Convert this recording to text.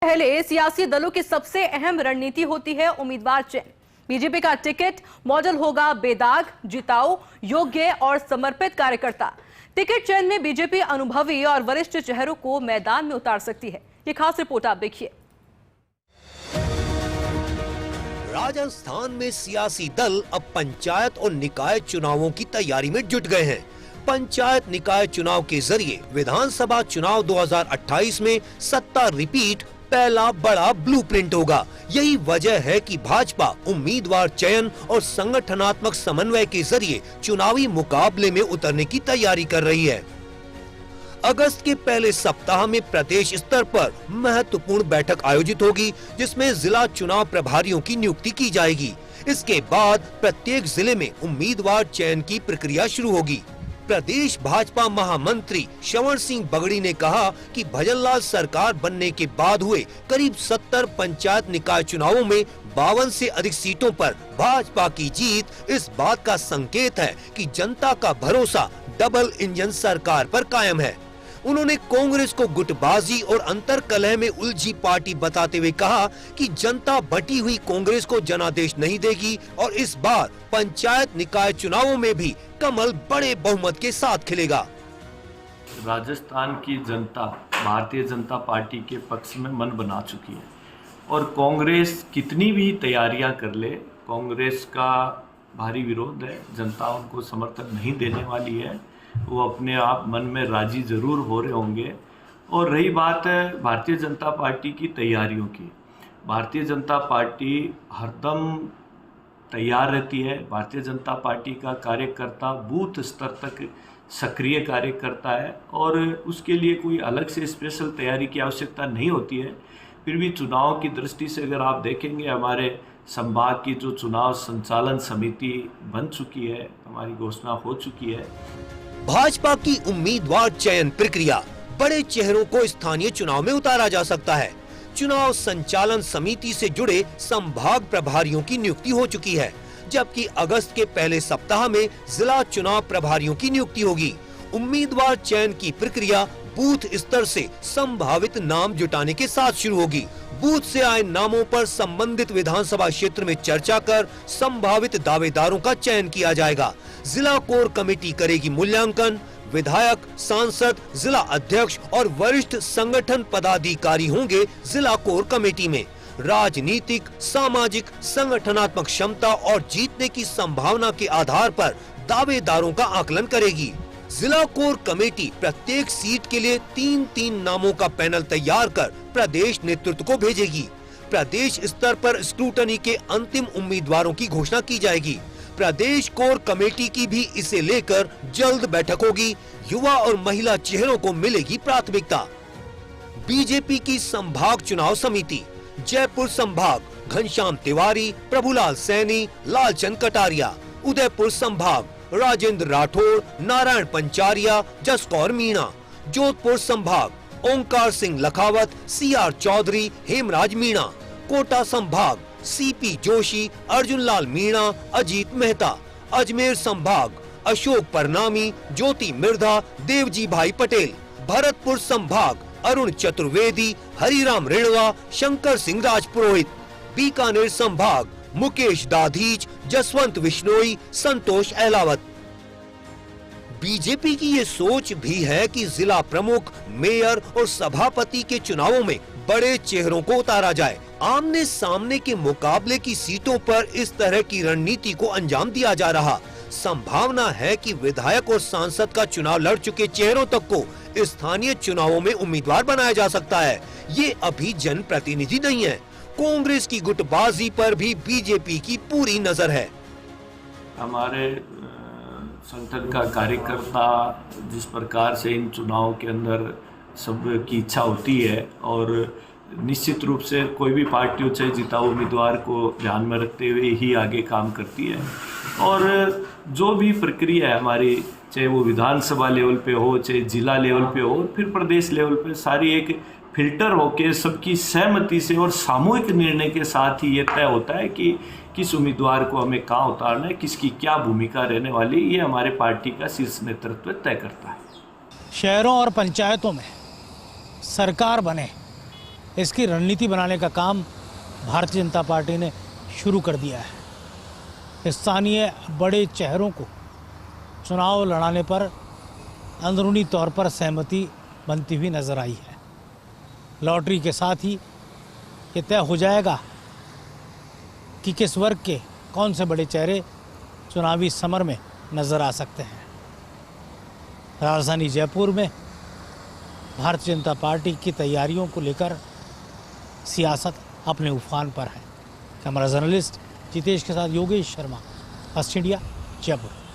पहले सियासी दलों की सबसे अहम रणनीति होती है उम्मीदवार चयन। बीजेपी का टिकट मॉडल होगा बेदाग, जिताऊ, योग्य और समर्पित कार्यकर्ता। टिकट चयन में बीजेपी अनुभवी और वरिष्ठ चेहरों को मैदान में उतार सकती है। ये खास रिपोर्ट आप देखिए। राजस्थान में सियासी दल अब पंचायत और निकाय चुनावों की तैयारी में जुट गए हैं। पंचायत निकाय चुनाव के जरिए विधानसभा चुनाव 2028 में सत्ता रिपीट पहला बड़ा ब्लूप्रिंट होगा। यही वजह है कि भाजपा उम्मीदवार चयन और संगठनात्मक समन्वय के जरिए चुनावी मुकाबले में उतरने की तैयारी कर रही है। अगस्त के पहले सप्ताह में प्रदेश स्तर पर महत्वपूर्ण बैठक आयोजित होगी, जिसमें जिला चुनाव प्रभारियों की नियुक्ति की जाएगी। इसके बाद प्रत्येक जिले में उम्मीदवार चयन की प्रक्रिया शुरू होगी। प्रदेश भाजपा महामंत्री श्रवण सिंह बगड़ी ने कहा कि भजनलाल सरकार बनने के बाद हुए करीब 70 पंचायत निकाय चुनावों में 52 से अधिक सीटों पर भाजपा की जीत इस बात का संकेत है कि जनता का भरोसा डबल इंजन सरकार पर कायम है। उन्होंने कांग्रेस को गुटबाजी और अंतर्कलह में उलझी पार्टी बताते हुए कहा कि जनता बटी हुई कांग्रेस को जनादेश नहीं देगी और इस बार पंचायत निकाय चुनावों में भी कमल बड़े बहुमत के साथ खिलेगा। राजस्थान की जनता भारतीय जनता पार्टी के पक्ष में मन बना चुकी है और कांग्रेस कितनी भी तैयारियां कर ले, कांग्रेस का भारी विरोध है। जनता उनको समर्थन नहीं देने वाली है। वो अपने आप मन में राजी जरूर हो रहे होंगे। और रही बात है भारतीय जनता पार्टी की तैयारियों की, भारतीय जनता पार्टी हरदम तैयार रहती है। भारतीय जनता पार्टी का कार्यकर्ता बूथ स्तर तक सक्रिय कार्य करता है और उसके लिए कोई अलग से स्पेशल तैयारी की आवश्यकता नहीं होती है। फिर भी चुनाव की दृष्टि से अगर आप देखेंगे, हमारे संभाग की जो चुनाव संचालन समिति बन चुकी है, हमारी घोषणा हो चुकी है। भाजपा की उम्मीदवार चयन प्रक्रिया बड़े चेहरों को स्थानीय चुनाव में उतारा जा सकता है। चुनाव संचालन समिति से जुड़े संभाग प्रभारियों की नियुक्ति हो चुकी है, जबकि अगस्त के पहले सप्ताह में जिला चुनाव प्रभारियों की नियुक्ति होगी। उम्मीदवार चयन की प्रक्रिया बूथ स्तर से संभावित नाम जुटाने के साथ शुरू होगी। बूथ से आए नामों पर संबंधित विधानसभा क्षेत्र में चर्चा कर संभावित दावेदारों का चयन किया जाएगा। जिला कोर कमेटी करेगी मूल्यांकन। विधायक, सांसद, जिला अध्यक्ष और वरिष्ठ संगठन पदाधिकारी होंगे जिला कोर कमेटी में। राजनीतिक, सामाजिक, संगठनात्मक क्षमता और जीतने की संभावना के आधार पर दावेदारों का आकलन करेगी। जिला कोर कमेटी प्रत्येक सीट के लिए 3-3 नामों का पैनल तैयार कर प्रदेश नेतृत्व को भेजेगी। प्रदेश स्तर पर स्क्रूटनी के अंतिम उम्मीदवारों की घोषणा की जाएगी। प्रदेश कोर कमेटी की भी इसे लेकर जल्द बैठक होगी। युवा और महिला चेहरों को मिलेगी प्राथमिकता। बीजेपी की संभाग चुनाव समिति जयपुर संभाग घनश्याम तिवारी, प्रभुलाल सैनी, लालचंद कटारिया। उदयपुर संभाग राजेंद्र राठौड़, नारायण पंचारिया, जसकौर मीणा। जोधपुर संभाग ओंकार सिंह लखावत, CR चौधरी, हेमराज मीणा। कोटा संभाग CP जोशी, अर्जुन लाल मीणा, अजीत मेहता। अजमेर संभाग अशोक परनामी, ज्योति मिर्धा, देवजी भाई पटेल। भरतपुर संभाग अरुण चतुर्वेदी, हरिराम रेणवा, शंकर सिंह राजपुरोहित। बीकानेर संभाग मुकेश दाधीच, जसवंत विश्नोई, संतोष अहलावत। बीजेपी की ये सोच भी है कि जिला प्रमुख, मेयर और सभापति के चुनावों में बड़े चेहरों को उतारा जाए। आमने सामने के मुकाबले की सीटों पर इस तरह की रणनीति को अंजाम दिया जा रहा। संभावना है कि विधायक और सांसद का चुनाव लड़ चुके चेहरों तक को स्थानीय चुनावों में उम्मीदवार बनाया जा सकता है। ये अभी जनप्रतिनिधि नहीं है। कांग्रेस की गुटबाजी पर भी बीजेपी की पूरी नजर है। हमारे संगठन का कार्यकर्ता जिस प्रकार से इन चुनाव के अंदर सब की इच्छा होती है और निश्चित रूप से कोई भी पार्टी हो चाहे जिताऊ उम्मीदवार को ध्यान में रखते हुए ही आगे काम करती है। और जो भी प्रक्रिया है हमारी, चाहे वो विधानसभा लेवल पे हो, चाहे जिला लेवल पे हो, फिर प्रदेश लेवल पे, सारी एक फिल्टर होके सबकी सहमति से और सामूहिक निर्णय के साथ ही ये तय होता है कि किस उम्मीदवार को हमें कहाँ उतारना है, किसकी क्या भूमिका रहने वाली। ये हमारे पार्टी का शीर्ष नेतृत्व तय करता है। शहरों और पंचायतों में सरकार बने इसकी रणनीति बनाने का काम भारतीय जनता पार्टी ने शुरू कर दिया है। स्थानीय बड़े चेहरों को चुनाव लड़ाने पर अंदरूनी तौर पर सहमति बनती हुई नजर आई है। लॉटरी के साथ ही ये तय हो जाएगा कि किस वर्ग के कौन से बड़े चेहरे चुनावी समर में नजर आ सकते हैं। राजधानी जयपुर में भारतीय जनता पार्टी की तैयारियों को लेकर सियासत अपने उफान पर है। कैमरा जर्नलिस्ट जितेश के साथ योगेश शर्मा, फर्स्ट इंडिया, जयपुर।